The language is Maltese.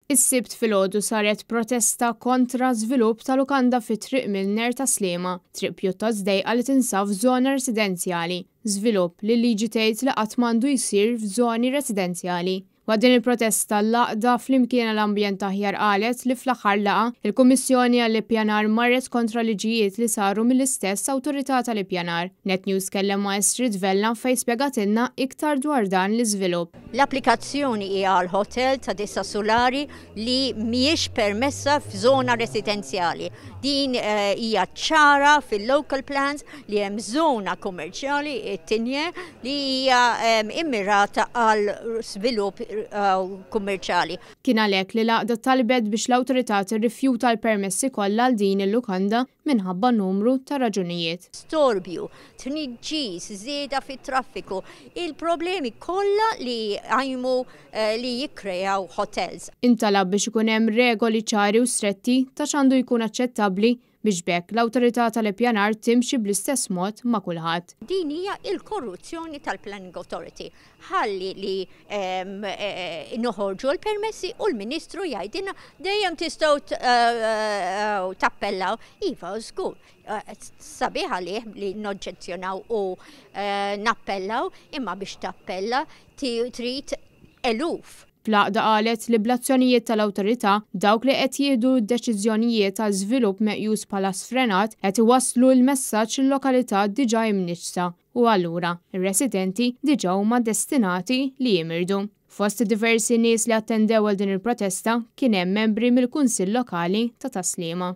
Is-sibt filgħodu saret protesta kontra żvilupp ta' lukanda fit-triq Milner ta' Sliema, triq pjuttost dejqa li tinsab f'żona residenzjali, żvilupp li liġi tgħid li qatt m'għandu jsir f'żoni residenzjali. Waqt din il-protesta l-laqda flimkien l-ambjent aħjar qalet li fl-aħħar laqa il-Kummissjoni għall-Ippjanar marret kontra liġijiet li saru mill-istess awtorità tal-ippjanar. NetNews kellem ma' Estrid Vella fejn spjegatilna iktar dwar dan l-iżvilupp. L-applikazzjoni hija għal hotel ta' disa solari li mhijiex permessa f'żona residenzjali. Din hija ċara fil-local plans li hemm żona kummerċjali it-tinje li hija immirata għal żvilupp kummerċjali. Kien għalhekk li laqda talbet biex l-awtorità tirrifjuta l-permessi kollha għal din il-lukanda minħabba numru ta' raġunijiet. Storbju, tniġġis, żieda fit-traffiku, il-problemi kollha li għajmu li jikkreaw hotels. Intalab biex ikun hemm regoli ċari u stretti ta' x'għandu jkun aċċettabbli biex bekk l-awtorità tal-ippjanar timxi bl-istess mod ma' kulħadd. Din hija l-korruzzjoni tal-Planning Authority. Ħalli li noħorġu l-permessi u l-Ministru jgħidilna dejjem tistgħu tappellaw. Iva, żgur. Sabiħ għalih li noġġezzjonaw u nappellaw, imma biex tappella trid eluf. Fl-għaqda qalet li bl-azzjonijiet tal-awtorità dawk li qed jieħdu d-deċiżjonijiet ta' żvilupp meqjus bħala sfrenat qed iwasslu l-messaġġ il-lokalità diġà imniġsa u allura ir-residenti diġà huma destinati li jimirdu. Fost diversi nies li attendew għal din il-protesta kien hemm membri mill-Kunsill Lokali ta' Sliema.